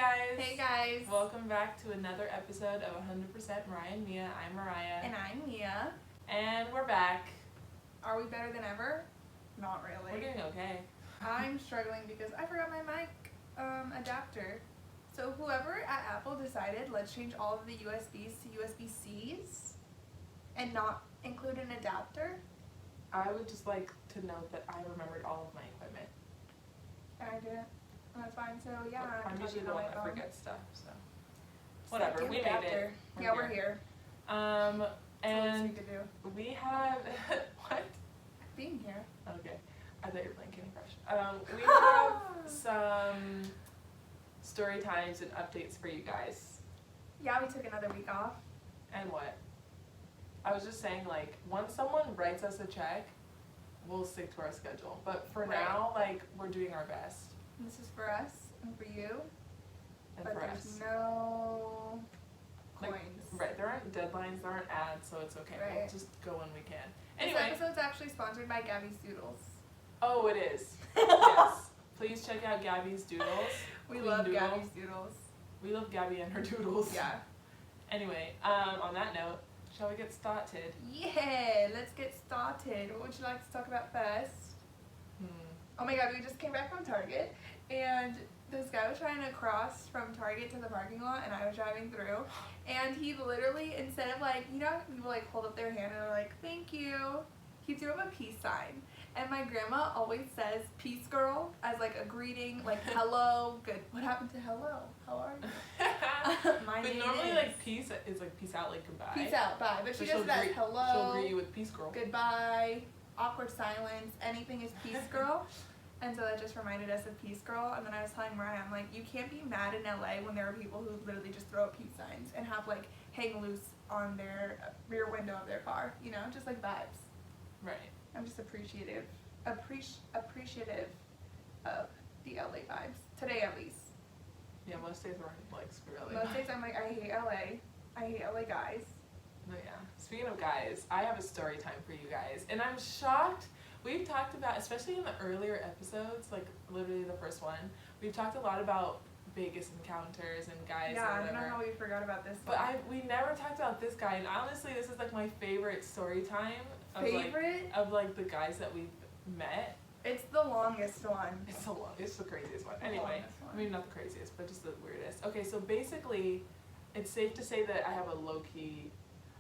guys! Hey guys! Welcome back to another episode of 100% Mariah&Mia. I'm Mariah. And I'm Mia. And we're back. Are we better than ever? Not really. We're doing okay. I'm struggling because I forgot my mic adapter. So whoever at Apple decided, let's change all of the USBs to USB-Cs and not include an adapter. I would just like to note that I remembered all of my equipment. And I didn't. And that's fine. So yeah, I'm usually the one that forgets stuff, so whatever. Second We made adapter. it. We're here. And to do. we have what? Being here. Okay, I thought you were playing Candy Crush. We have some story times and updates for you guys. Yeah, we took another week off. And what? I was just saying, like, once someone writes us a check, we'll stick to our schedule. But for now, like, we're doing our best. And this is for us and for you. And but for there's us. no coins. Like, right, there aren't deadlines, there aren't ads, so it's okay. Right. We'll just go when we can. This Anyway. episode's actually sponsored by Gabby's Doodles. Oh, it is. Yes. Please check out Gabby's Doodles. We Queen love Doodle. Gabby's Doodles. We love Gabby and her doodles. Yeah. Anyway, on that note, shall we get started? Yeah, let's get started. What would you like to talk about first? Oh my god, we just came back from Target, and this guy was trying to cross from Target to the parking lot, and I was driving through, and he literally, instead of like, you know, people like hold up their hand and they're like, thank you, he threw up a peace sign. And my grandma always says peace girl as like a greeting, like hello, good. What happened to hello? How are you? My but name normally, is. like, peace is like peace out, like goodbye. Peace out, bye. But she So does she'll that greet- hello. She'll greet you with peace girl. Goodbye, awkward silence, anything is peace girl. And so that just reminded us of peace girl. And then I was telling Mariah, I'm like, you can't be mad in LA when there are people who literally just throw up peace signs and have like hang loose on their rear window of their car, you know, just like vibes. Right. I'm just appreciative of the LA vibes, today at least. Yeah, most days we're like, screw LA. Most days I'm like, I hate LA, I hate LA guys. But yeah, speaking of guys, I have a story time for you guys, and I'm shocked. We've talked about, especially in the earlier episodes, like literally the first one, we've talked a lot about Vegas encounters and guys. Yeah, or I whatever. don't know how we forgot about this But one. we never talked about this guy, and honestly, this is like my favorite story time of Favorite? of like the guys that we've met. It's the longest one. It's the craziest one. The Anyway, longest one. I mean, not the craziest, but just the weirdest. Okay, so basically, it's safe to say that I have a low-key,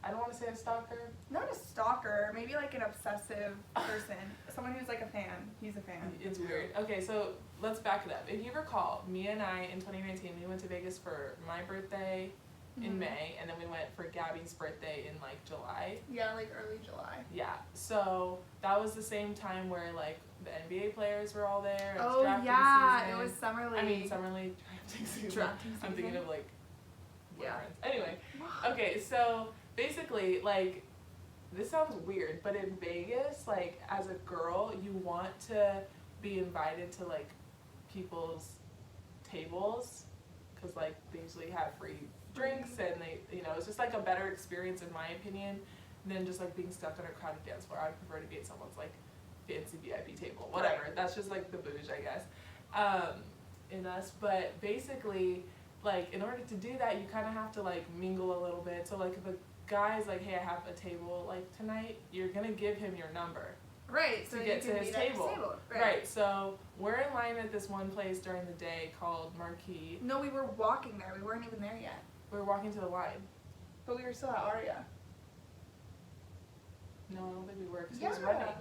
I don't want to say a stalker. Not a stalker, maybe like an obsessive person. Someone who's like a fan. He's a fan. It's weird. Okay, so let's back it up. If you recall, Mia and I in 2019, we went to Vegas for my birthday in May, and then we went for Gabby's birthday in like July. Yeah, like early July. Yeah, so that was the same time where like the NBA players were all there. It's Oh drafting yeah, season. it was summer league. I mean, summer league, drafting season. Drafting I'm thinking season. of like, Yeah. boyfriends. Anyway, okay, so basically, like, this sounds weird, but in Vegas, like, as a girl, you want to be invited to like people's tables, because like they usually have free drinks, and they, you know, it's just like a better experience in my opinion than just like being stuck on a crowded dance floor. I prefer to be at someone's like fancy VIP table, whatever. Right. That's just like the bouge, I guess, in us. But basically, like, in order to do that, you kind of have to like mingle a little bit. So like if a guy's like, hey, I have a table like tonight, you're gonna give him your number. Right, so to you get can to his meet at table. Right. So we're in line at this one place during the day called Marquee. No, we were walking there. We weren't even there yet. We were walking to the line. But we were still at Aria. No, I don't think we were, because he Yeah. was running.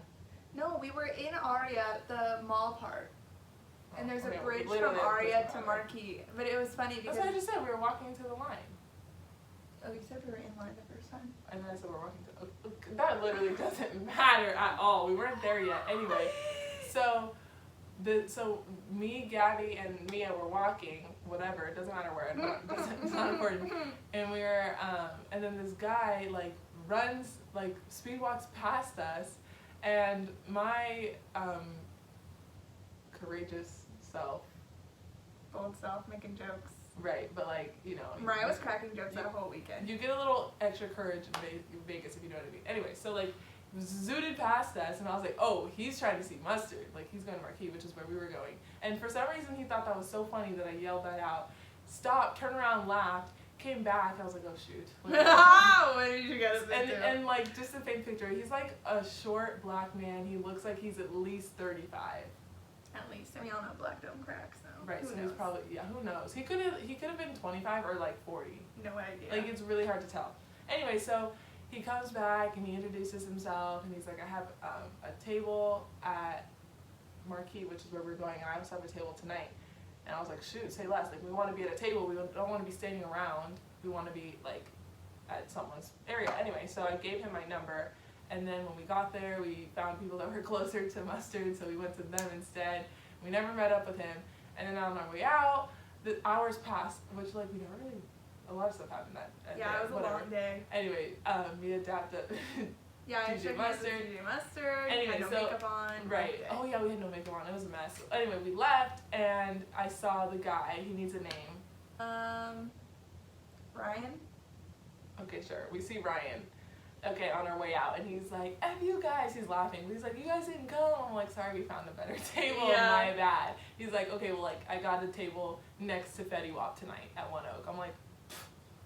No, we were in Aria, the mall part. And there's Okay, a bridge literally from a Aria bridge to from Marquee. But it was funny because... That's what I just said, we were walking to the line. Oh, you said we were in line the first time. And then I said we're walking to, that literally doesn't matter at all. We weren't there yet. Anyway, so me, Gabby, and Mia were walking, whatever, it doesn't matter where, it's not important. And we were, and then this guy like runs, like speed walks past us, and my courageous self. Bold self, making jokes. Right, but like, you know. Mariah was cracking jokes that whole weekend. You get a little extra courage in Vegas, if you know what I mean. Anyway, so like, zooted past us, and I was like, oh, he's trying to see mustard. Like, he's going to Marquee, which is where we were going. And for some reason, he thought that was so funny that I yelled that out. stopped, turned around, laughed, came back. I was like, oh shoot. What did you get us into? And like just a fake picture. He's like a short black man. He looks like he's at least 35. At least, and we all know black don't crack, so. Right, who so knows? he's probably, yeah, who knows? He could have been 25 or like 40. No idea. Like it's really hard to tell. Anyway, so he comes back and he introduces himself and he's like, I have a table at Marquee, which is where we're going, and I also have a table tonight. And I was like, shoot, say less. Like we want to be at a table. We don't want to be standing around. We want to be like at someone's area. Anyway, so I gave him my number. And then when we got there, we found people that were closer to Mustard, so we went to them instead. We never met up with him. And then on our way out, the hours passed, which like we never really, a lot of stuff happened that day. Yeah, it was whatever. a long day. Anyway, we adapted. Yeah, I DJ shook Mustard. DJ Mustard. Anyway, had no so- makeup on. Right. Okay. Oh yeah, we had no makeup on. It was a mess. Anyway, we left, and I saw the guy. He needs a name. Ryan? Okay, sure. We see Ryan. Okay, on our way out, and he's like, F you guys. He's laughing. He's like, you guys didn't come. I'm like, sorry, we found a better table. Yeah. My bad. He's like, okay, well, like, I got a table next to Fetty Wap tonight at One Oak. I'm like,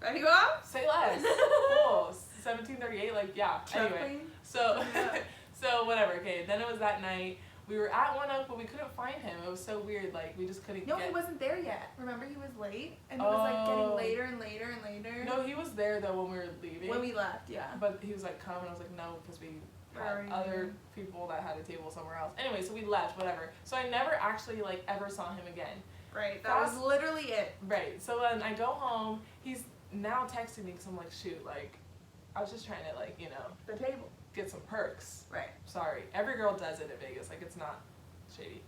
Ready, go up? say less. Cool. 1738, like, yeah. Anyway, so, Yeah. so whatever. Okay, then it was that night. We were at One Oak, but we couldn't find him. It was so weird. Like, we just couldn't No, get... he wasn't there yet. Remember, he was late? And it was like Oh. getting later and later and later. No, he was there, though, when we were leaving. When we left, yeah. But he was like, come, and I was like, no, because we Where had are other you? people that had a table somewhere else. Anyway, so we left, whatever. So I never actually, like, ever saw him again. Right, that was literally it. Right, so then I go home. He's now texting me because I'm like, shoot, like, I was just trying to, like, you know, The table. get some perks. Right. Sorry. Every girl does it in Vegas. Like, it's not shady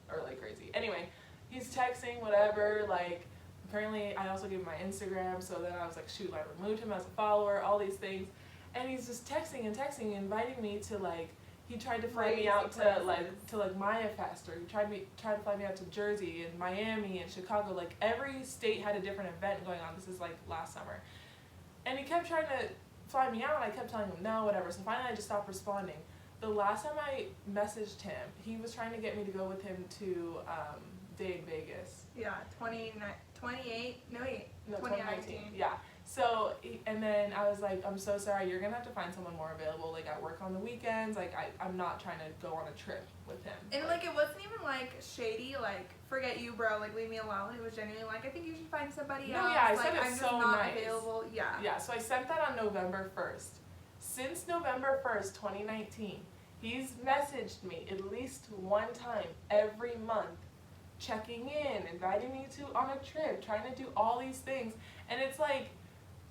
or, like, crazy. Anyway, he's texting, whatever, like, apparently I also gave him my Instagram, so then I was like, shoot, I removed him as a follower, all these things. And he's just texting and texting, inviting me to, like, he tried to fly me out to like Maya Fest, or he tried to fly me out to Jersey and Miami and Chicago. Like, every state had a different event going on. This is like last summer. And he kept trying to fly me out, and I kept telling him no, whatever. So finally I just stopped responding. The last time I messaged him, he was trying to get me to go with him to Day in Vegas. Yeah, 2019. Yeah. So, and then I was like, I'm so sorry, you're going to have to find someone more available. Like, I work on the weekends. Like, I'm not trying to go on a trip with him. And like it wasn't even like shady, like forget you, bro, like leave me alone. It was genuinely like I think you should find somebody else. No, yeah, I like, said it I'm just so not nice. available. Yeah. Yeah, so I sent that on November 1st. Since November 1st, 2019, he's messaged me at least one time every month, checking in, inviting me on a trip, trying to do all these things. And it's like,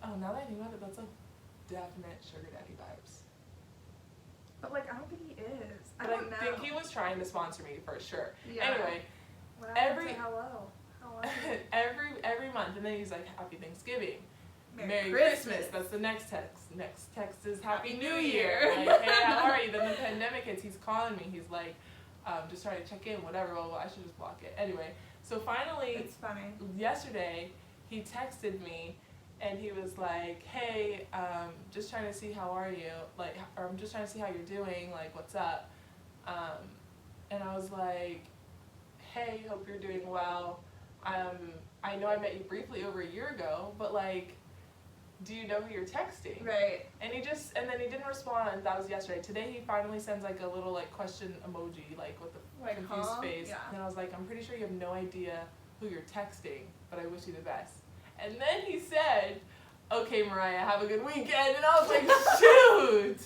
oh, now that I think about it, that's like definite sugar daddy vibes. But like I don't think he is. But I don't know. think he was trying to sponsor me for sure. Yeah. Anyway, What happened every- to hello. How was it? every month, and then he's like, Happy Thanksgiving. Merry Christmas. Christmas. That's the next text. Next text is Happy Happy New New Year. Year. Like, hey, how are you? Then the pandemic hits. He's calling me. He's like, just trying to check in, whatever. Well, I should just block it. Anyway, so finally, It's funny. yesterday, he texted me, and he was like, hey, just trying to see how are you, like, or I'm just trying to see how you're doing, like, what's up? And I was like, hey, hope you're doing well. I know I met you briefly over a year ago, but like, do you know who you're texting? Right. And then he didn't respond. That was yesterday. Today he finally sends like a little like question emoji, like with the Like, confused huh? face. Yeah. And I was like, I'm pretty sure you have no idea who you're texting, but I wish you the best. And then he said, okay, Mariah, have a good weekend. And I was like, shoot!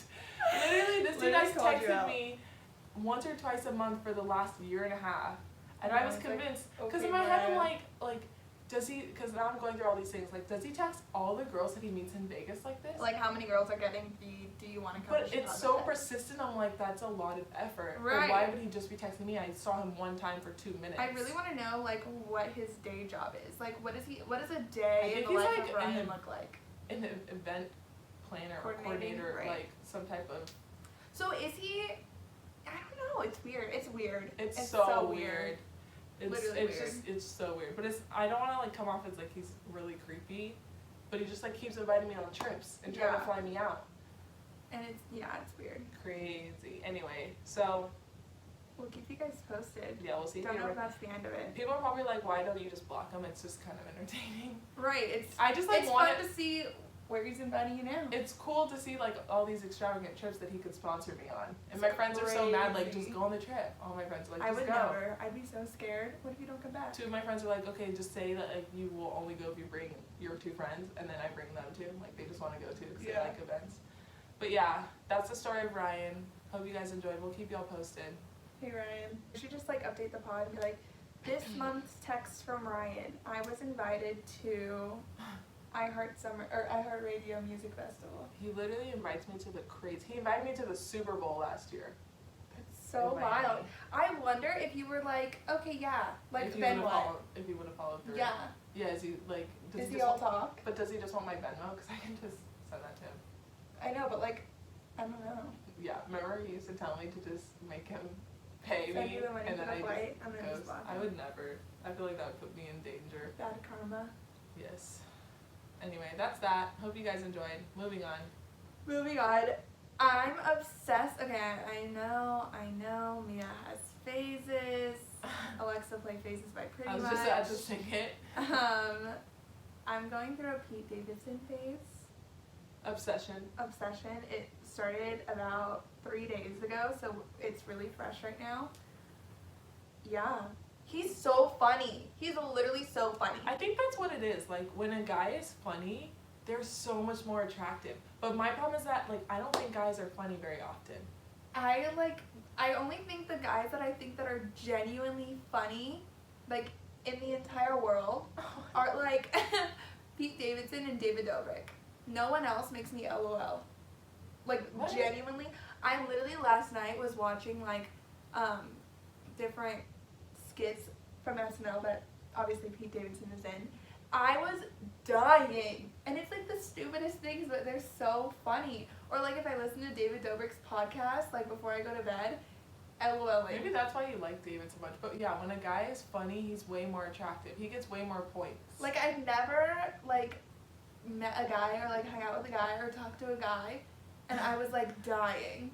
Literally, this dude has Literally called you texted out. me once or twice a month for the last year and a half. And Yeah, I was it's like, convinced, because okay, in my head I'm Mariah. like, does he, because now I'm going through all these things, like, does he text all the girls that he meets in Vegas like this? Like how many girls are getting the do you want to come But to it's Chicago so text? persistent, I'm like, that's a lot of effort. Right. But why would he just be texting me? I saw him one time for 2 minutes. I really want to know like what his day job is. Like what does a day in think the he's, life like, of Ryan look like? An event planner or Coordinating, coordinator, right. like, some type of... So is he? I don't know. It's weird. It's weird. It's so weird. It's Literally it's weird. just it's so weird. But I don't want to like come off as like he's really creepy, but he just like keeps inviting me on trips and trying to Yeah. fly me out. And it's weird. Crazy. Anyway, so We'll keep you guys posted. Yeah, we'll see. Don't know if that's the end of it. People are probably like, why don't you just block them? It's just kind of entertaining. Right. I just like it's want fun to see where he's inviting you now. It's cool to see like all these extravagant trips that he could sponsor me on. And my friends are so mad, like, just go on the trip. All my friends are like, just go. I would never. I'd be so scared. What if you don't come back? 2 of my friends are like, okay, just say that like you will only go if you bring your 2 friends, and then I bring them too. Like they just want to go too because they like events. But yeah, that's the story of Ryan. Hope you guys enjoyed. We'll keep y'all posted. Hey Ryan. We should just like update the pod and be like, this month's text from Ryan. I was invited to iHeartRadio Music Festival. He literally invites me to the crazy. He invited me to the Super Bowl last year. That's so wild. I wonder if you were like, okay, yeah, like then what? If he would have followed through. Yeah. Yeah. Is he like? Does he all talk? But does he just want my Venmo? Because I can just send that to him. I know, but like, I don't know. Yeah. Remember he used to tell me to just make him pay Send me, you the money and then I just block him. I would never. I feel like that would put me in danger. Bad karma. Yes. Anyway, that's that. Hope you guys enjoyed. Moving on. Moving on. I'm obsessed. Okay, I know. Mia has phases. Alexa, play Phases by Pretty Much. I was just about to sing it. I'm going through a Pete Davidson phase. Obsession. It started about 3 days ago, so it's really fresh right now. Yeah. He's so funny. He's literally so funny. I think that's what it is. Like, when a guy is funny, they're so much more attractive. But my problem is that, like, I don't think guys are funny very often. I only think the guys that I think that are genuinely funny, like, in the entire world, are, like, Pete Davidson and David Dobrik. No one else makes me LOL. Like, what? Genuinely. I literally last night was watching, like, different skits from SNL that obviously Pete Davidson is in. I was dying. And it's like the stupidest things, but they're so funny. Or like if I listen to David Dobrik's podcast, like before I go to bed, LOL. Maybe that's why you like David so much. But yeah, when a guy is funny, he's way more attractive. He gets way more points. Like I've never like met a guy or like hung out with a guy or talked to a guy and I was like dying.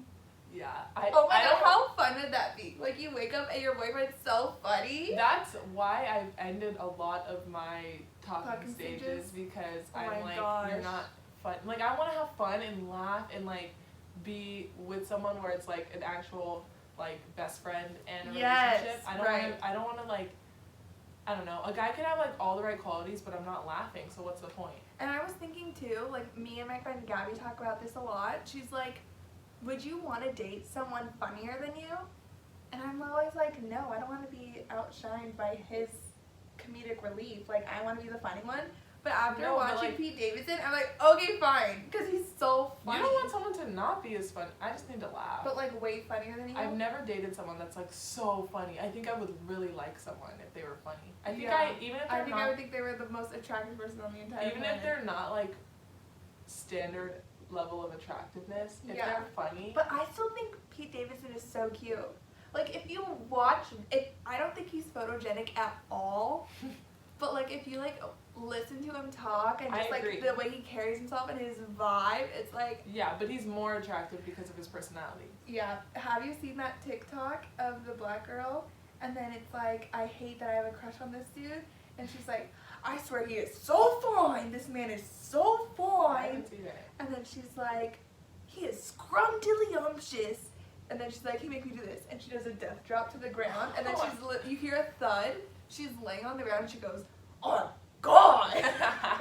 Yeah. Oh my god, how fun would that be? Like you wake up and your boyfriend's so funny. That's why I've ended a lot of my talking stages because I'm like, you're not fun. Like I want to have fun and laugh and like be with someone where it's like an actual like best friend and a relationship. I don't want to like, I don't know. A guy can have like all the right qualities, but I'm not laughing. So what's the point? And I was thinking too, like me and my friend Gabby talk about this a lot. She's like, would you want to date someone funnier than you? And I'm always like, no, I don't want to be outshined by his comedic relief. Like, I want to be the funny one. But after watching Pete Davidson, I'm like, okay, fine. Because he's so funny. You don't want someone to not be as funny. I just need to laugh. But, like, way funnier than you? I've never dated someone that's, like, so funny. I think I would really like someone if they were funny. I think I would think they were the most attractive person on the entire planet. Even if they're not, like, standard level of attractiveness, if they're funny. But I still think Pete Davidson is so cute. Like, if you watch, I don't think he's photogenic at all. But, like, if you, like, listen to him talk and just, like, the way he carries himself and his vibe, it's, like... Yeah, but he's more attractive because of his personality. Yeah. Have you seen that TikTok of the black girl? And then it's, like, I hate that I have a crush on this dude. And she's like, I swear he is so fine. This man is so fine. I haven't seen it. And then she's like, he is scrumdiddlyumptious. And then she's like, he make me do this. And she does a death drop to the ground. And then you hear a thud. She's laying on the ground and she goes, oh God! And I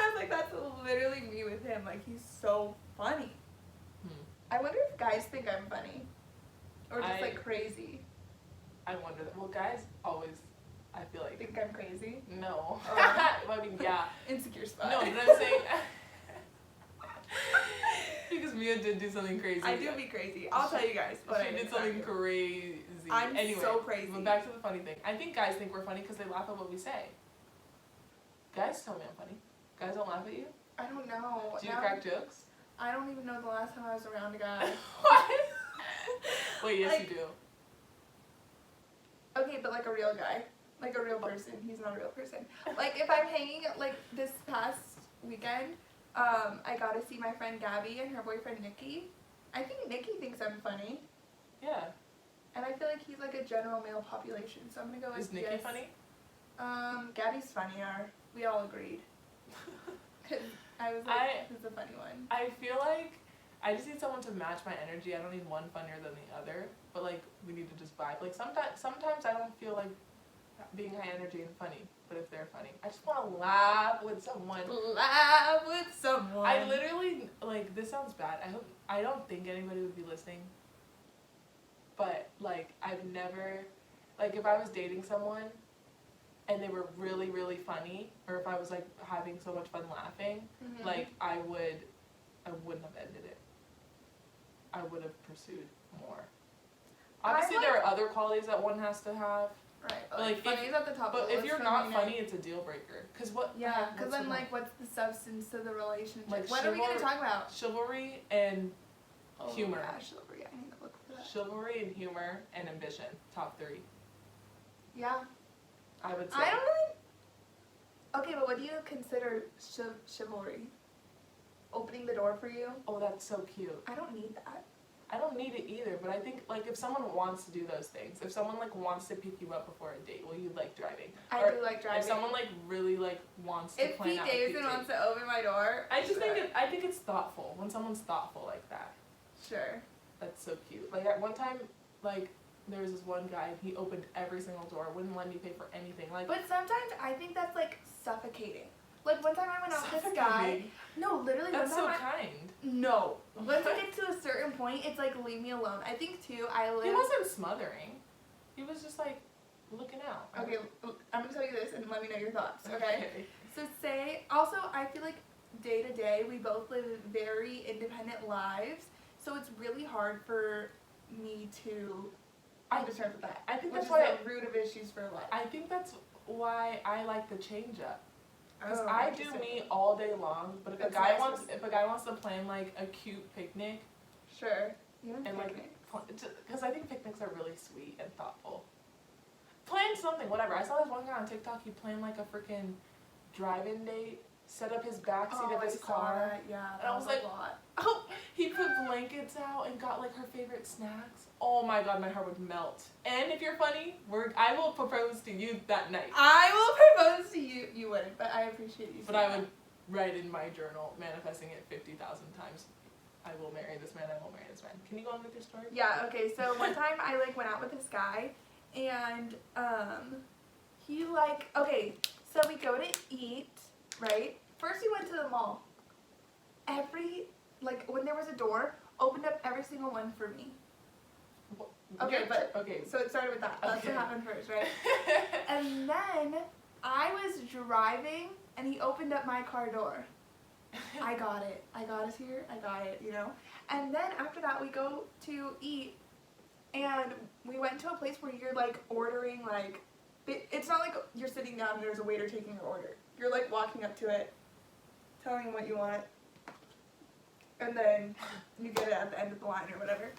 was like, that's literally me with him. Like, he's so funny. I wonder if guys think I'm funny. Or just, like, crazy. I wonder that. Well, guys always, I feel like... Think I'm crazy? No. I mean, yeah. Insecure spot. No, but I'm saying... Because Mia did do something crazy. I do be crazy. I'll tell you guys. She did something crazy. I'm so crazy. But back to the funny thing. I think guys think we're funny because they laugh at what we say. Guys tell me I'm funny. Guys don't laugh at you? I don't know. Do you crack jokes? I don't even know the last time I was around a guy. What? Wait, yes you do. Okay, but like a real guy. Like a real person. He's not a real person. Like if I'm hanging, like this past weekend, I got to see my friend Gabby and her boyfriend Nikki. I think Nikki thinks I'm funny. Yeah. And I feel like he's like a general male population, so I'm gonna go with Is Nikki yes. funny? Gabby's funnier. We all agreed. Cause I was like, who's the funny one? I feel like I just need someone to match my energy. I don't need one funnier than the other, but like we need to just vibe. Like sometimes I don't feel like being high energy and funny, but if they're funny, I just want to laugh with someone. Laugh with someone. I literally, like, this sounds bad. I don't think anybody would be listening, but like I've never, like if I was dating someone and they were really, really funny, or if I was like having so much fun laughing, like I wouldn't have ended it. I would have pursued more. Obviously, there are other qualities that one has to have. Right, But like funny is at the top. But if you're not funny, it's a deal breaker. Cause what? Yeah, because then like, what's the substance to the relationship? Like what are we gonna talk about? Chivalry and humor. Yeah, chivalry. I need to look for that. Chivalry and humor and ambition. Top 3. Yeah. I would say. I don't really. Okay, but what do you consider chivalry? Opening the door for you? Oh, that's so cute. I don't need that. I don't need it either, but I think like if someone wants to do those things, if someone like wants to pick you up before a date, well, you like driving. I do like driving. If someone like really like wants to plan out a cute date. If Pete Davidson wants to open my door, I think it's thoughtful when someone's thoughtful like that. Sure. That's so cute. Like at one time, like there was this one guy and he opened every single door, wouldn't let me pay for anything. Like, but sometimes I think that's like suffocating. Like one time I went out with this guy. No, literally. That's so kind. No. Once it gets to a certain point, it's like leave me alone. I think too. He wasn't smothering. He was just like looking out. Okay, I'm gonna tell you this and let me know your thoughts. Okay. So also I feel like day to day we both live very independent lives, so it's really hard for me to come to terms with that. I think which that's is why the root of issues for life. I think that's why I like the change up. Because Oh, I do me all day long, but if a guy wants to plan like a cute picnic, sure, and like, because I think picnics are really sweet and thoughtful. Plan something, whatever. I saw this one guy on TikTok. He planned like a freaking drive-in date, set up his backseat of his car. Yeah, and I was like, oh, he put blankets out and got like her favorite snacks. Oh my god, my heart would melt. And if you're funny, I will propose to you that night. I will propose to you. You wouldn't, but I appreciate you. But I would write in my journal, manifesting it 50,000 times. I will marry this man. I will marry this man. Can you go on with your story? Yeah. Okay. So one time I like went out with this guy, and he like So we go to eat, right? First we went to the mall. When there was a door, opened up every single one for me. Okay. So it started with that. That's what happened first, right? And then I was driving, and he opened up my car door. I got it. I got us here. I got it, you know? And then after that, we go to eat, and we went to a place where you're, like, ordering, like, it's not like you're sitting down and there's a waiter taking your order. You're, like, walking up to it, telling him what you want, and then you get it at the end of the line or whatever.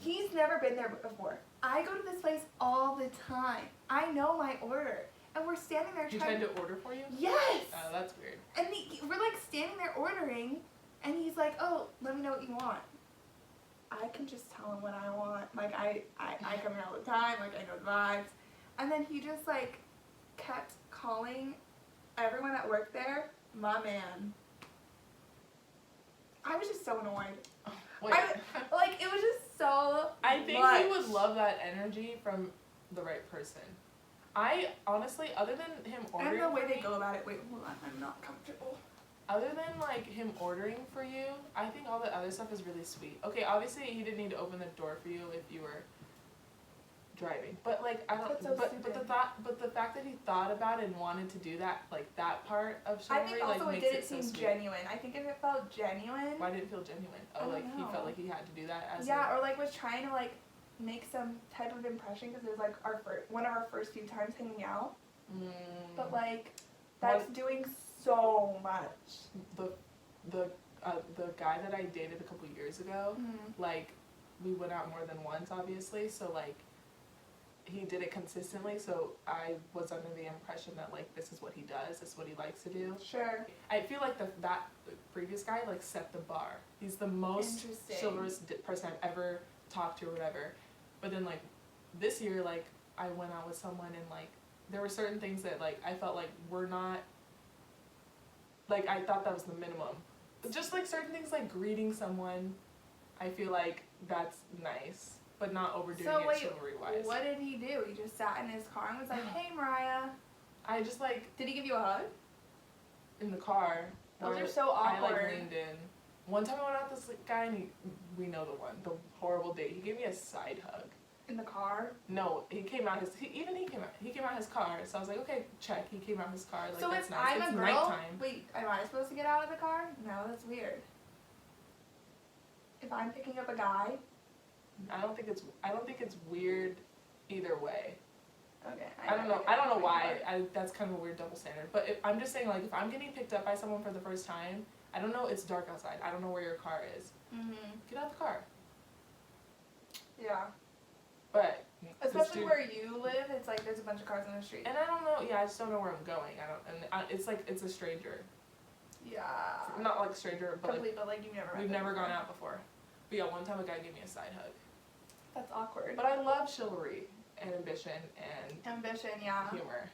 He's never been there before. I go to this place all the time. I know my order. And we're standing there trying to order for you? Yes! Oh, that's weird. And we're like standing there ordering, and he's like, oh, let me know what you want. I can just tell him what I want. Like, I come here all the time. Like, I know the vibes. And then he just, like, kept calling everyone that worked there my man. I was just so annoyed. Wait. It was just so I think he would love that energy from the right person. I honestly, other than him ordering, and the way they go about it. Wait, hold on, I'm not comfortable. Other than like him ordering for you, I think all the other stuff is really sweet. Okay, obviously he didn't need to open the door for you if you were driving, but like I don't. So but the fact that he thought about it and wanted to do that, like that part of chivalry, I think also like, it makes didn't seem so genuine. I think if it felt genuine. Why did it feel genuine? Oh, like he felt like he had to do that as. Yeah, or like was trying to like make some type of impression because it was like one of our first few times hanging out. But like that's doing so much. The guy that I dated a couple years ago, like we went out more than once, obviously. So like he did it consistently. So I was under the impression that like this is what he does, this is what he likes to do. Sure. I feel like that previous guy like set the bar. He's the most chivalrous person I've ever talked to or whatever. But then, like, this year, like, I went out with someone and, like, there were certain things that, like, I felt like were not, like, I thought that was the minimum. Just, like, certain things like greeting someone, I feel like that's nice, but not overdoing it chivalry-wise. What did he do? He just sat in his car and was like, hey, Mariah. I just, like... Did he give you a hug? In the car. Those are so awkward. I, like, leaned in. One time I went out with this guy and we know the horrible date. He gave me a side hug. In the car? No, he came out his car. So I was like, okay, check. He came out his car. Like, so that's if nice. I'm it's a girl, nighttime. wait, am I supposed to get out of the car? No, that's weird. If I'm picking up a guy? I don't think it's weird either way. Okay. I don't know why. That's kind of a weird double standard. But I'm just saying, like, if I'm getting picked up by someone for the first time, I don't know, it's dark outside. I don't know where your car is. Get out the car. Yeah. But especially where you live, it's like there's a bunch of cars on the street. And I don't know. Yeah, I just don't know where I'm going. It's like it's a stranger. Yeah. Not like a stranger, but like you've never. We've never gone out before. But yeah, one time a guy gave me a side hug. That's awkward. But I love chivalry and ambition and yeah. humor.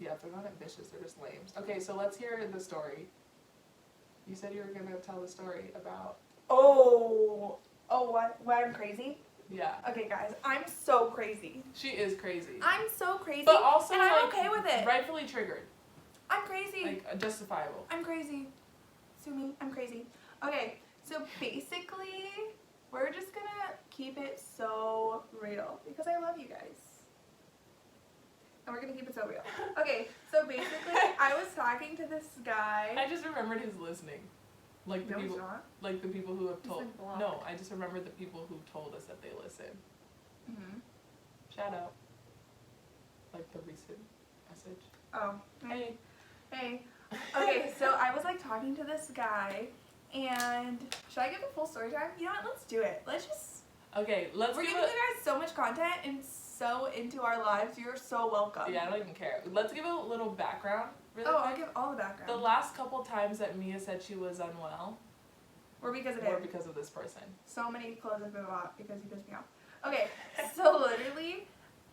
Yeah, if they're not ambitious, they're just lames. Okay, so let's hear the story. You said you were gonna tell the story about. Oh, what? Why I'm crazy? Yeah. Okay, guys, I'm so crazy. She is crazy. I'm so crazy. But also, and I'm like, okay with it. Rightfully triggered. I'm crazy. Like, justifiable. I'm crazy. Sue me. I'm crazy. Okay, so basically, we're just gonna keep it so real because I love you guys. And we're gonna keep it so real. Okay, so basically, I was talking to this guy. I just remembered he's listening. Like the people, like the people who have told. No, I just remembered the people who told us that they listen. Shout out. Like the recent message. Oh, hey. Okay, so I was like talking to this guy, and should I give the full story time? You know what? Let's do it. Let's just. Okay, We're giving you guys so much content and so into our lives. You're so welcome. Yeah, I don't even care. Let's give a little background. Really quick. I'll give all the background. The last couple times that Mia said she was unwell were because of him. Or because of this person. So many clothes have been bought because he pissed me off. Okay, so literally,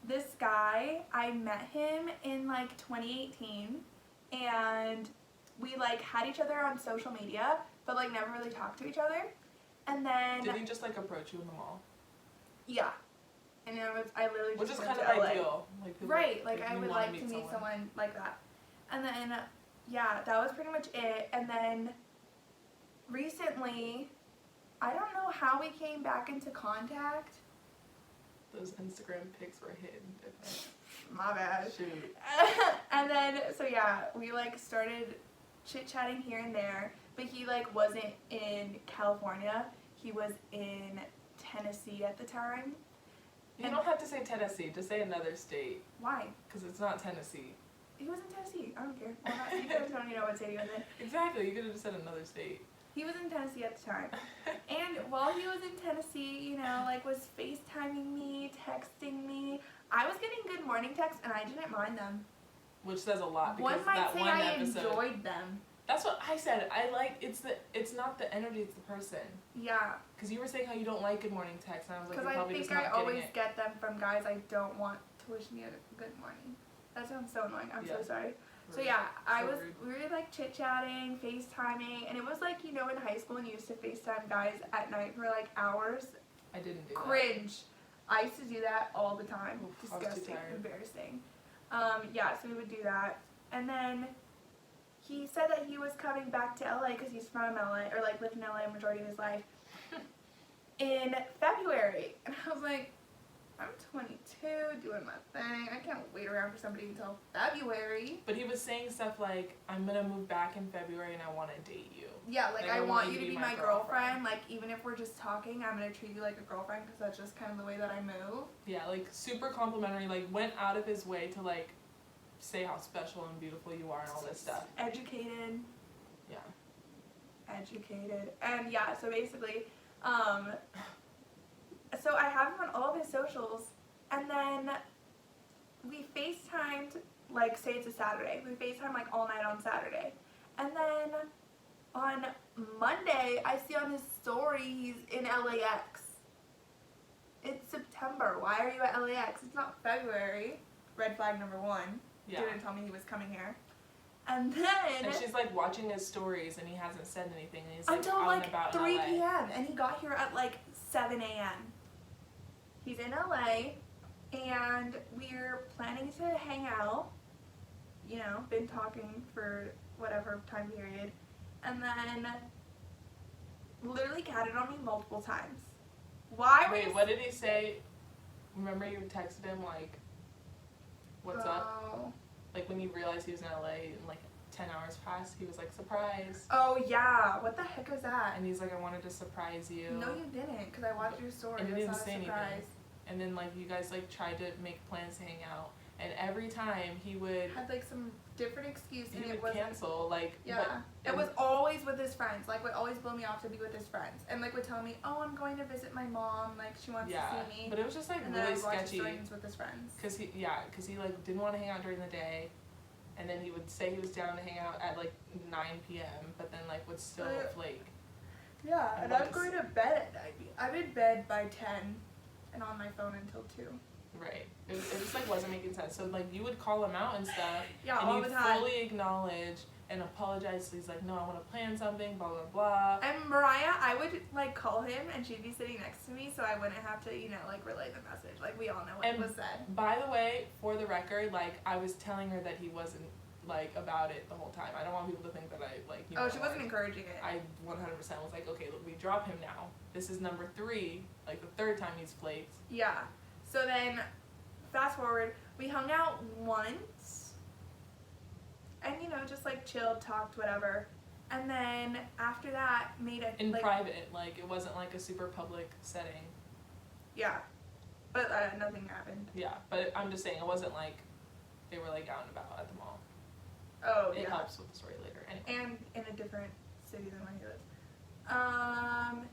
this guy, I met him in like 2018, and we like had each other on social media, but like never really talked to each other. And then. Did he just like approach you in the mall? Yeah. And I literally just. Which is kind of ideal. Like, right, like I would like to meet someone like that. And then, yeah, that was pretty much it. And then, recently, I don't know how we came back into contact. Those Instagram pics were hidden different. My bad. Shoot. And then, so yeah, we like started chit-chatting here and there. But he like wasn't in California. He was in Tennessee at the time. You don't have to say Tennessee. Just say another state. Why? Because it's not Tennessee. He was in Tennessee. I don't care. You guys don't even know what state he was in. Exactly. You could have just said another state. He was in Tennessee at the time. And while he was in Tennessee, you know, like was FaceTiming me, texting me. I was getting good morning texts and I didn't mind them. Which says a lot because one might that say one I episode. Enjoyed them. That's what I said. I like it's not the energy, it's the person. Yeah. Because you were saying how you don't like good morning texts, and I was like, because probably I just think not I always it. get them from guys I don't want to wish me a good morning. That sounds so annoying. I'm so sorry. Rude. So yeah, we were like chit chatting, FaceTiming, and it was like, you know, in high school when you used to FaceTime guys at night for like hours. I didn't do Cringe. I used to do that all the time. Oof, disgusting, embarrassing. Yeah, so we would do that, and then he said that he was coming back to LA because he's from LA, or like lived in LA a majority of his life, in February. And I was like, I'm 22, doing my thing. I can't wait around for somebody until February. But he was saying stuff like, I'm going to move back in February and I want to date you. Yeah, like I want you to be my girlfriend. Like, even if we're just talking, I'm going to treat you like a girlfriend because that's just kind of the way that I move. Yeah, like super complimentary, like went out of his way to like say how special and beautiful you are and all this stuff. Educated. Yeah. Educated. And yeah, so basically, so I have him on all of his socials, and then we FaceTimed, like, say it's a Saturday. We FaceTimed, like, all night on Saturday. And then on Monday, I see on his story he's in LAX. It's September. Why are you at LAX? It's not February. Red flag number 1. Yeah. Didn't tell me he was coming here. And then... And she's like watching his stories and he hasn't said anything. And he's like until out like and about 3 in LA. p.m. And he got here at like 7 a.m. He's in LA and we're planning to hang out. You know, been talking for whatever time period. And then literally catted on me multiple times. Why were Wait, what did he say? Remember you texted him like, what's up? Like when you realized he was in LA and like 10 hours passed, he was like, surprise. Oh yeah, what the heck was that? And he's like, I wanted to surprise you. No, you didn't, because I watched your story. And he I didn't saw say a surprise. anything. And then like you guys like tried to make plans to hang out. And every time he would Had like some different excuse, and he it would wasn't. cancel, like Yeah, it was always with his friends. Like would always blow me off to be with his friends, and like would tell me, "Oh, I'm going to visit my mom. Like she wants to see me." But it was just like and then really I would watch his sketchy. stories with his friends. Cause he like didn't want to hang out during the day, and then he would say he was down to hang out at like 9 p.m. But then like would still flake. Yeah, And and I'm going to bed at 9. I'm in bed by 10, and on my phone until 2. Right. It just like wasn't making sense. So like you would call him out and stuff, Yeah, and all you the time. fully acknowledge and apologize. So he's like, no, I want to plan something, blah blah blah. And Mariah, I would like call him, and she'd be sitting next to me, so I wouldn't have to, you know, like relay the message. Like we all know what was said. By the way, for the record, like I was telling her that he wasn't like about it the whole time. I don't want people to think that I like. You know, Oh, she wasn't encouraging it. I 100% was like, okay, look, we drop him now. This is number 3, like the 3rd time he's flaked. Yeah. So then, fast forward, we hung out once, and you know, just like chilled, talked, whatever. And then after that, made a In like, private, like it wasn't like a super public setting. Yeah, but nothing happened. Yeah, but I'm just saying it wasn't like they were like out and about at the mall. Oh, It yeah. helps with the story later. Anyway. And in a different city than where he lives.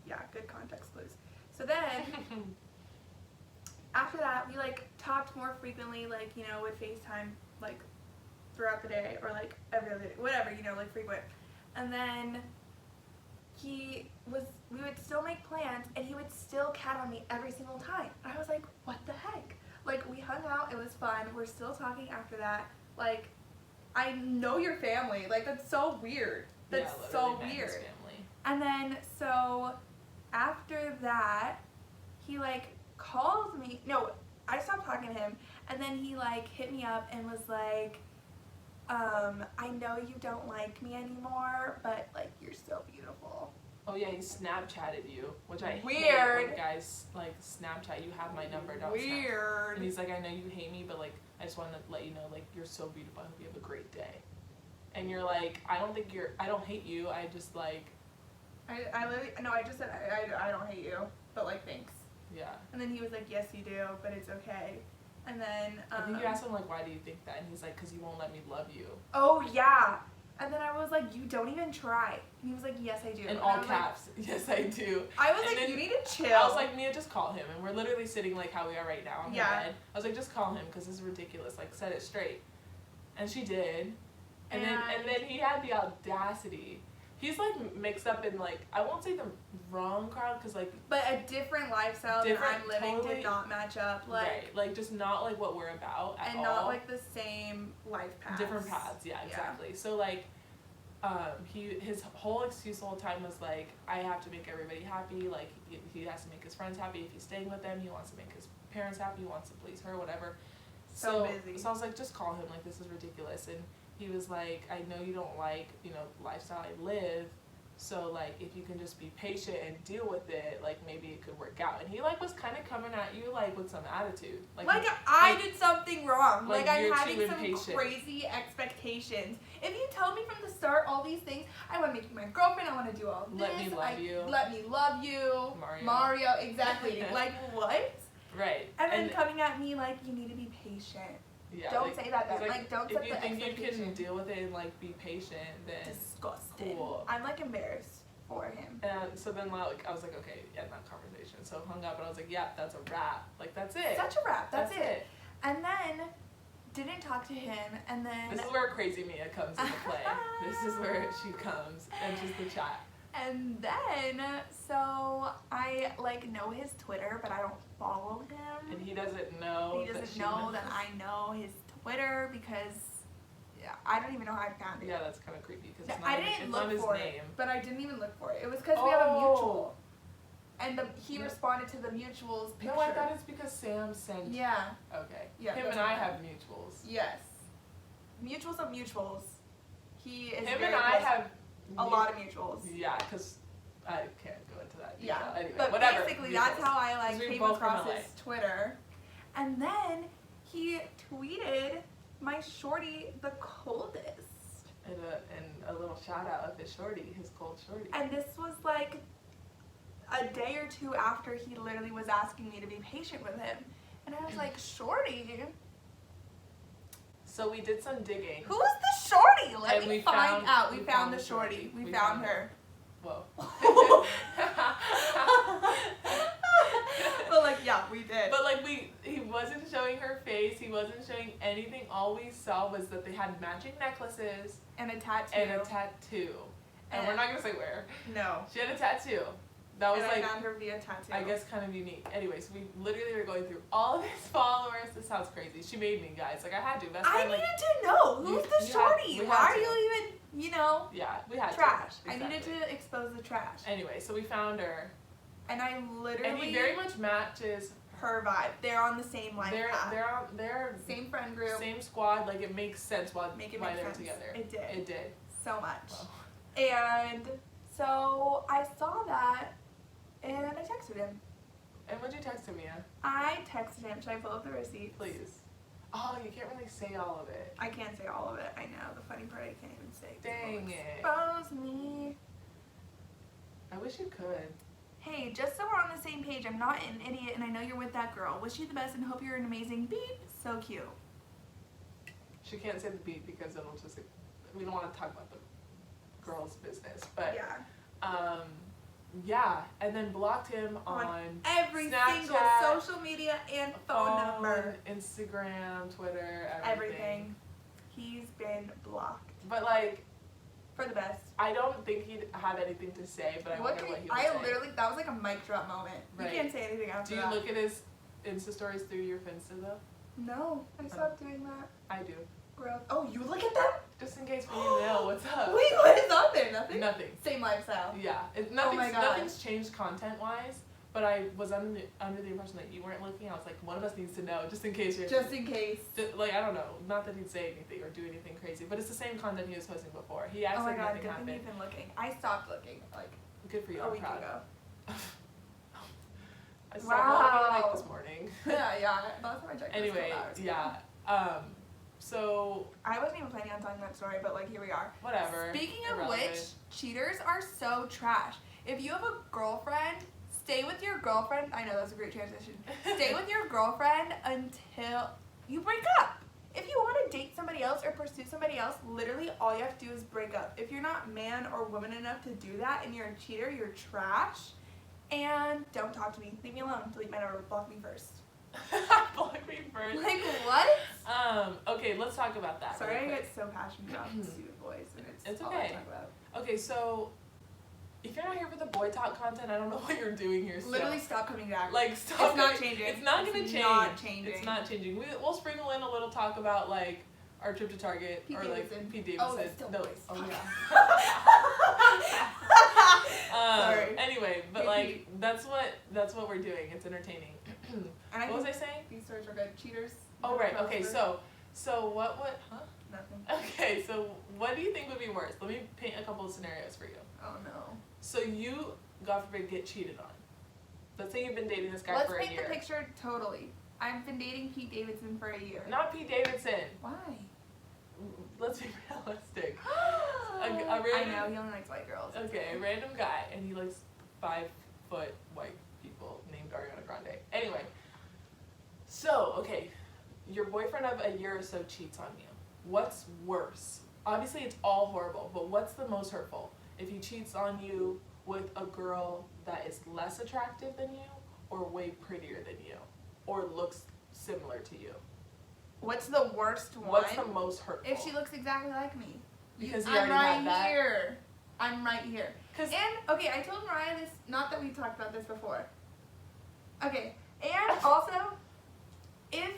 Yeah, good context clues. So then, after that, we like talked more frequently, like, you know, would FaceTime like throughout the day or like every other day, whatever, you know, like frequent. And then we would still make plans, and he would still cat on me every single time. And I was like, what the heck? Like, we hung out, it was fun, we're still talking after that. Like, I know your family. Like, that's so weird. That's so weird. Family. And then, so, after that, he, like, called me. No, I stopped talking to him. And then he, like, hit me up and was like, I know you don't like me anymore, but, like, you're still beautiful. Oh yeah, he Snapchatted you, which I hate Weird. when guys like Snapchat. You have my number, don't Weird. Snapchat. And he's like, I know you hate me, but like I just want to let you know, like you're so beautiful. I hope you have a great day. And you're like, I don't hate you. I just like. I literally, no, I just said, I don't hate you, but, like, thanks. Yeah. And then he was like, yes, you do, but it's okay. And then, I think you asked him like, why do you think that? And he's like, because you won't let me love you. oh, yeah. And then I was like, you don't even try. And he was like, yes, I do. In all caps, like, yes, I do. I was and like, you need to chill. I was like, Mia, just call him. And we're literally sitting like how we are right now on the bed. I was like, just call him because this is ridiculous. Like, set it straight. And she did. And then he had the audacity. He's like mixed up in like, I won't say the wrong crowd because like. But a different lifestyle that I'm living did not match up. Like, right. Like just not like what we're about at all. And not like the same life paths. Different paths, yeah, exactly. Yeah. So like, his whole excuse the whole time was like, I have to make everybody happy. Like he has to make his friends happy. If he's staying with them, he wants to make his parents happy. He wants to please her, whatever. So busy. So I was like, just call him. Like this is ridiculous. And he was like, I know you don't like, you know, the lifestyle I live. So like, if you can just be patient and deal with it, like maybe it could work out. And he like was kind of coming at you like with some attitude. Like I did something wrong. Like I'm you're having too some impatient. crazy expectations. If you tell me from the start all these things, I want to make you my girlfriend. I want to do all this. Let me love you. Let me love you. Mario, exactly. Like what? Right. And then coming at me like you need to be patient. Yeah, don't say that then. Like, don't set the expectation. If you think you can deal with it and like be patient, then disgusting. Cool. I'm like embarrassed for him. And so then like I was like, okay, end that conversation. So hung up and I was like, yeah, that's a wrap. Like that's it. Such a wrap. That's it. And then didn't talk to him, and then this is where crazy Mia comes into play. This is where she comes and just the chat. And then, so I like know his Twitter, but I don't follow him. And he doesn't know. He doesn't know that I know his Twitter because I don't even know how I found it. Yeah, that's kind of creepy because I didn't look for it, but I didn't even look for it. It was because we have a mutual, and he responded to the mutual's picture. No, I thought it's because Sam sent. Yeah. Okay. Yeah. Him and I have mutuals. Yes. Mutuals of mutuals. He is. Him and I have a lot of mutuals. Yeah, because I can't go into that detail. Yeah. Anyway, but whatever. basically, mutuals. that's how I like came across LA. his Twitter, and then he tweeted my shorty the coldest. And a little shout out of his shorty, his cold shorty. And this was like a day or two after he literally was asking me to be patient with him. And I was like, shorty? So we did some digging. Who's the shorty? Let and me find out. We found the shorty. We found her. Whoa. But like, yeah, we did. But like he wasn't showing her face. He wasn't showing anything. All we saw was that they had matching necklaces. And a tattoo. And we're not going to say where. No. She had a tattoo. That was I found her via tattoo. I guess kind of unique. Anyways, we literally were going through all of his followers. This sounds crazy. She made me, guys. Like, I had to. I needed to know. Who's the shorty? Why are you even, Yeah, we had trash. to. Exactly. I needed to expose the trash. Anyway, so we found her. And I literally... And he very much matches... her vibe. They're on the same life path. They're same friend group. Same squad. Like, it makes sense why they were together. It did. It did. So much. Wow. And so I saw that and I texted him. And what'd you text him, Mia? I texted him. Should I pull up the receipt? Please. Oh, you can't really say all of it. I can't say all of it. I know. The funny part I can't even say. Dang it. Expose me. I wish you could. Hey, just so we're on the same page, I'm not an idiot and I know you're with that girl. Wish you the best and hope you're an amazing beep. So cute. She can't say the beep because then we'll just... We don't want to talk about the girl's business. But, yeah. And then blocked him on every Snapchat, single social media and phone number. Instagram, Twitter, everything. He's been blocked. But, like... For the best. I don't think he'd have anything to say, but I wonder what he would say. I literally, that was like a mic drop moment. Right. You can't say anything after that. Do you look at his Insta stories through your Finsta though? No, I stopped doing that. I do. Gross. Oh, you look at them? Just in case we need to know what's up. Wait, what is on there? Nothing? Nothing. Same lifestyle. Yeah. Nothing's changed content-wise, but I was under the impression that you weren't looking. I was like, one of us needs to know, just in case you're... Just in case. Like, I don't know. Not that he'd say anything or do anything crazy, but it's the same content he was posting before. He acts like nothing happened. Oh my god, good thing you've been looking. I stopped looking, like, good for you. a week ago. I stopped looking this morning. yeah. Last time I checked. Anyway, yeah. So I wasn't even planning on telling that story, but like here we are. Whatever. Speaking of which, cheaters are so trash. If you have a girlfriend, stay with your girlfriend. I know that's a great transition. Stay with your girlfriend until you break up. If you want to date somebody else or pursue somebody else, literally all you have to do is break up. If you're not man or woman enough to do that and you're a cheater, you're trash. And don't talk to me. Leave me alone. Delete my number. Block me first. Block me first. Like what? Okay, let's talk about that. Sorry, I get so passionate about stupid boys, and it's all okay. I talk about. Okay, so if you're not here for the boy talk content, I don't know what you're doing here. Literally, stop coming back. Like, stop. It's not changing. It's not gonna change. Not changing. It's not changing. We'll sprinkle in a little talk about like our trip to Target Pete or Davidson. like Pete Davidson. Oh, it's still boys. Oh yeah. Sorry. Anyway, but like that's what we're doing. It's entertaining. And what was I saying? These stories are good. Cheaters. Oh right. Okay. So what? Huh? Nothing. Okay. So what do you think would be worse? Let me paint a couple of scenarios for you. Oh no. So you, God forbid, get cheated on. Let's say you've been dating this guy for a year. Let's paint the picture totally. I've been dating Pete Davidson for a year. Not Pete Davidson. Why? Let's be realistic. I know, he only likes white girls. Okay, a random guy, and he likes 5-foot white people named Ariana Grande. Anyway, so, okay, your boyfriend of a year or so cheats on you. What's worse? Obviously, it's all horrible, but what's the most hurtful? If he cheats on you with a girl that is less attractive than you, or way prettier than you, or looks similar to you. What's the worst one? What's the most hurtful? If she looks exactly like me. Because you I'm already right had that. Here. I'm right here. And, okay, I told Mariah this, not that we talked about this before. Okay, and also, if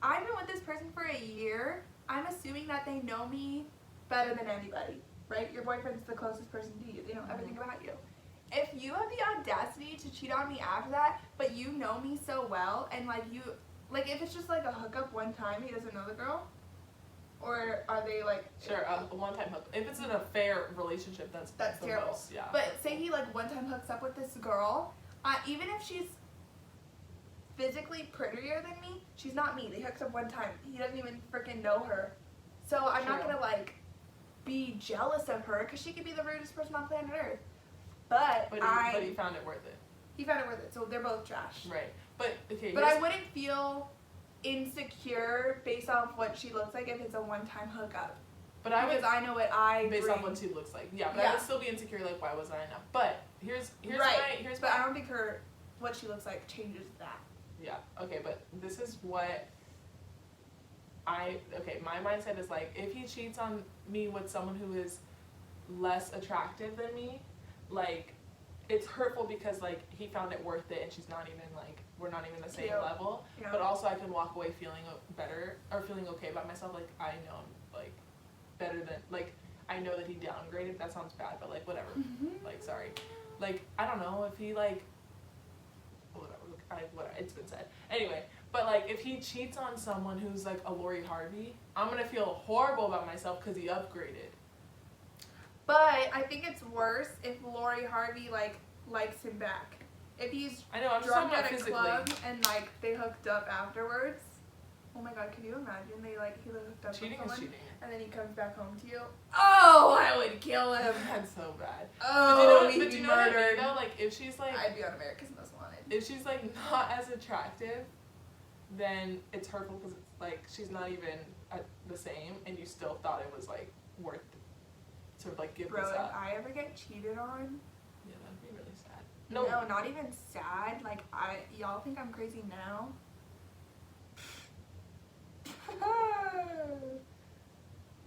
I've been with this person for a year, I'm assuming that they know me better than anybody, right? Your boyfriend's the closest person to you. They know everything about you. If you have the audacity to cheat on me after that, but you know me so well, and like you, like if it's just like a hookup one time, he doesn't know the girl, or are they like? Sure, a one-time hook. If it's an affair relationship, that's terrible. Most, yeah. But say he like one time hooks up with this girl, even if she's physically prettier than me, she's not me. They hooked up one time. He doesn't even freaking know her, so I'm not gonna like be jealous of her because she could be the rudest person on planet Earth. But he found it worth it. He found it worth it, so they're both trash. Right. But, okay. But I wouldn't feel insecure based off what she looks like if it's a one-time hookup. But because I know what I based bring. off what she looks like. Yeah, but I would still be insecure, like, why wasn't I enough? But here's but I don't think what she looks like changes that. Yeah, okay, but this is what my mindset is like, if he cheats on me with someone who is less attractive than me, like, it's hurtful because, like, he found it worth it and she's not even, like, we're not even the same level. Yeah. But also I can walk away feeling better, or feeling okay about myself, like, I know I'm, like, better than, like, I know that he downgraded. That sounds bad, but, like, whatever. Like, sorry. Like, I don't know, if he, like, whatever, it's been said. Anyway, but, like, if he cheats on someone who's, like, a Lori Harvey, I'm gonna feel horrible about myself because he upgraded. But I think it's worse if Lori Harvey, like, likes him back. If he's drunk at a club and, like, they hooked up afterwards. Oh my god, can you imagine? He hooked up cheating with someone, is cheating. and then he comes back home to you. Oh, I would kill him. That's so bad. Oh, but you know what I mean, though? Like, if she's, like... I'd be on America's Most Wanted. If she's, like, not as attractive, then it's hurtful because it's, like, she's not even the same, and you still thought it was, like, worth to, like, give this up. If I ever get cheated on... Yeah, that'd be really sad. No, not even sad. Like, y'all think I'm crazy now?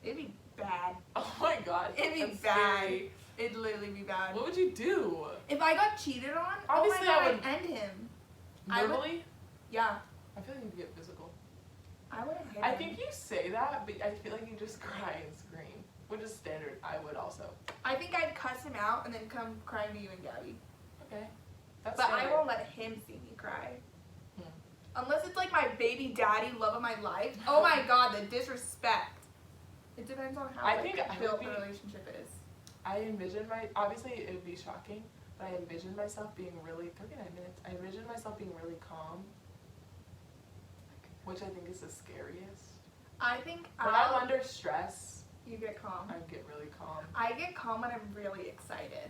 It'd be bad. Oh my god. It'd be bad. Scary. It'd literally be bad. What would you do? If I got cheated on, obviously I would end him. Verbally? Yeah. I feel like you'd get physical. I wouldn't hit him. I think you say that, but I feel like you just cry and scream. Which is standard. I would also. I think I'd cuss him out and then come crying to you and Gabby. Okay. That's but standard. I won't let him see me cry. Unless it's like my baby daddy, love of my life. Oh my god, the disrespect. It depends on how built the relationship is. I envision obviously it would be shocking, but I envision myself being really, 39 minutes, I envision myself being really calm, which I think is the scariest. I think when I'm under stress, you get calm. I get really calm. I get calm when I'm really excited.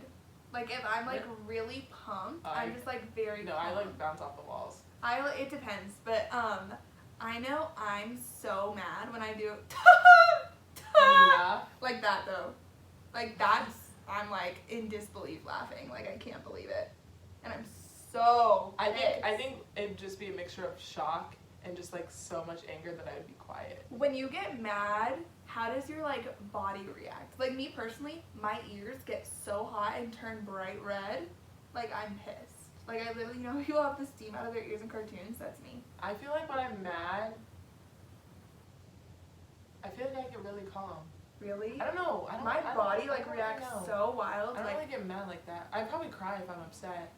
Like if I'm like really pumped, I'm just like very calm. I like bounce off the walls. It depends, but I know I'm so mad when I do like that though. Like I'm like in disbelief laughing, like I can't believe it. And I'm so pissed. I think it'd just be a mixture of shock and just like so much anger that I would be quiet. When you get mad, how does your like body react? Like me personally, my ears get so hot and turn bright red. Like I'm pissed. Like I literally know people have the steam out of their ears in cartoons. That's me. I feel like when I'm mad, I feel like I get really calm. Really? I don't know. My body reacts so wild. I don't really get mad like that. I'd probably cry if I'm upset.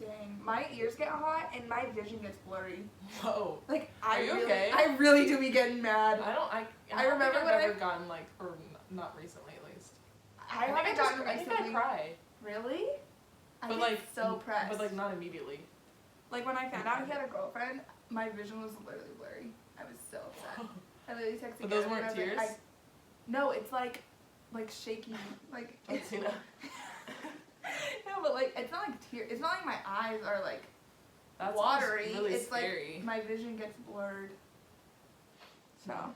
Dang. My ears get hot and my vision gets blurry. Whoa. Like Are you okay? I really do be getting mad. I remember when I've never gotten like, or not recently at least. I haven't gotten recently. I think I cry. Really? I but get so pressed. But like not immediately. Like when I found out he had a girlfriend, my vision was literally blurry. I was so upset. I literally texted. But those weren't tears? Like, no, it's like shaky. Like it's no, but like it's not like tears. It's not like my eyes are like watery. Really it's scary. like my vision gets blurred. So,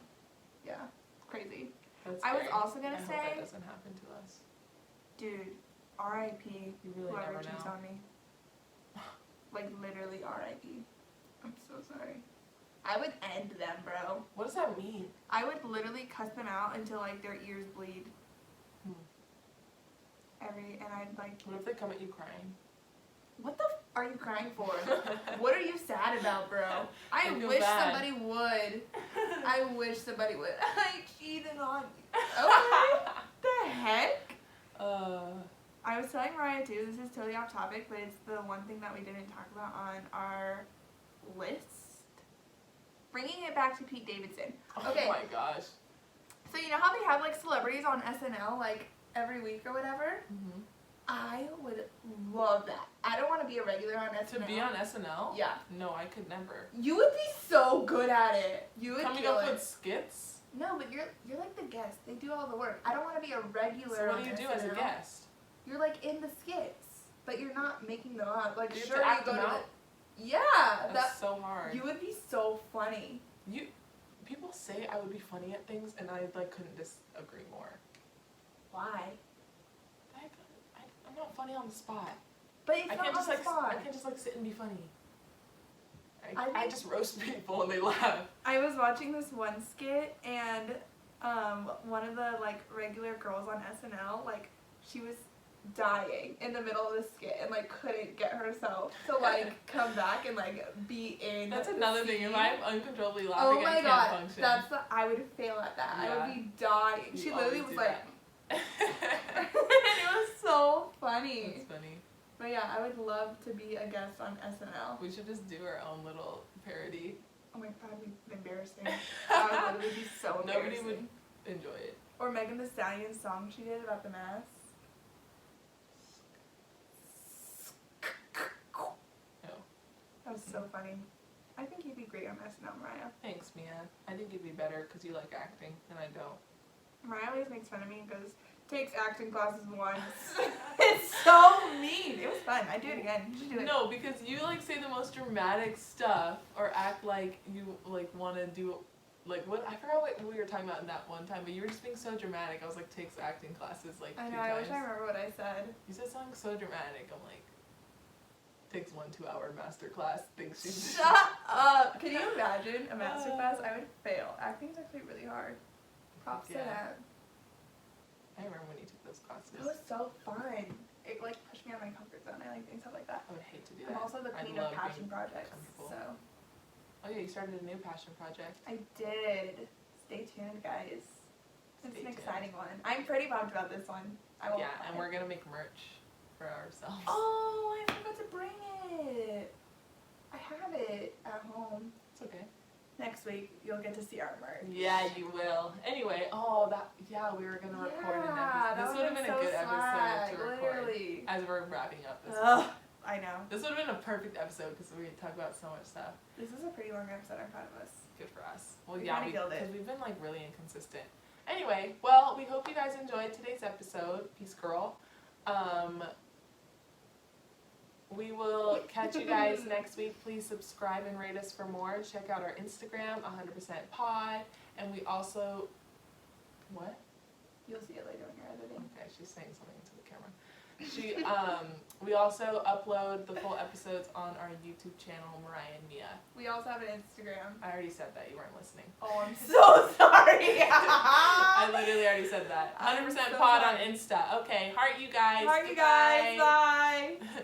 yeah, crazy. That's I was scary. also gonna say, hope that doesn't happen to us. Dude, R.I.P. You really whoever never cheats know. on me. Like literally R.I.P. I'm so sorry. I would end them, bro. What does that mean? I would literally cuss them out until like their ears bleed. and I'd like, What if they come at you crying? what the are you crying for? What are you sad about, bro? I feel wish bad. somebody would. I wish somebody would. I cheated on you. Okay. The heck? I was telling Mariah too, this is totally off topic, but it's the one thing that we didn't talk about on our list. Bringing it back to Pete Davidson. Okay. Oh my gosh. So you know how they have like celebrities on SNL like every week or whatever? Mm-hmm. I would love that. I don't want to be a regular on SNL. To be on SNL? Yeah. No, I could never. You would be so good at it. You would Coming kill up it. with skits? No, but you're like the guest. They do all the work. I don't want to be a regular. So what on do you do SNL. as a guest? You're like in the skits, but you're not making them up. Like Do you have sure to you act go them to out? the, yeah. That's so hard. You would be so funny. People say I would be funny at things, and I like couldn't disagree more. Why? I'm not funny on the spot. But it's I not can't on just the like spot. I can't just like sit and be funny. I I think- just roast people and they laugh. I was watching this one skit and one of the like regular girls on SNL, like she was dying in the middle of the skit and like couldn't get herself to like come back and like be in. That's the another thing. scene. If I'm uncontrollably laughing, Oh I my can't god, function. I would fail at that. I Yeah. would be dying. You She literally always was do like, that. and it was so funny. That's funny. But yeah, I would love to be a guest on SNL. We should just do our own little parody. Oh my god, it'd be embarrassing. That would literally be so embarrassing. Nobody would enjoy it. Or Megan Thee Stallion's song she did about the mask. No. That was so funny. I think you'd be great on SNL, Mariah. Thanks, Mia. I think you'd be better because you like acting and I don't. Mariah always makes fun of me because takes acting classes once. It's so mean. It was fun. I'd do it again. You should do it. No, because you like say the most dramatic stuff or act like you like want to do like what I forgot what we were talking about in that one time, but you were just being so dramatic. I was like, takes acting classes like I 2 know. I times. wish I remember what I said. You said something so dramatic. I'm like, takes 1 2-hour master class. Thinks she's Shut up. Can you imagine a master class? I would fail. Acting is actually really hard. Props to Yeah. that. I remember when you took those classes. That was so fun. It like pushed me out of my comfort zone. I like doing stuff like that. I would hate to do I'm that. also the I queen love of passion being projects. comfortable. So Oh yeah, you started a new passion project. I did. Stay tuned, guys. It's Stay an tuned. exciting one. I'm pretty pumped about this one. I won't Yeah, and lie. we're gonna make merch for ourselves. Oh, I forgot to bring it. I have it at home. It's okay. Next week, you'll get to see our merch. Yeah, you will. Anyway, we were gonna record an Yeah, episode. This that would have been a good episode to record literally. as we're wrapping up this. Ugh, I know. This would have been a perfect episode because we talk about so much stuff. This is a pretty long episode. I'm proud of us. Good for us. Well, We yeah, kinda killed it. because we've been like really inconsistent. Anyway, well, we hope you guys enjoyed today's episode. Peace, girl. We will catch you guys next week. Please subscribe and rate us for more. Check out our Instagram, 100%pod. And we also, what? You'll see it later when you're editing. Okay, she's saying something into the camera. We also upload the full episodes on our YouTube channel, Mariah&Mia. We also have an Instagram. I already said that. You weren't listening. Oh, I'm so sorry. I literally already said that. 100% I'm so pod sorry. on Insta. Okay, heart you guys. Bye, you guys. Goodbye. Bye.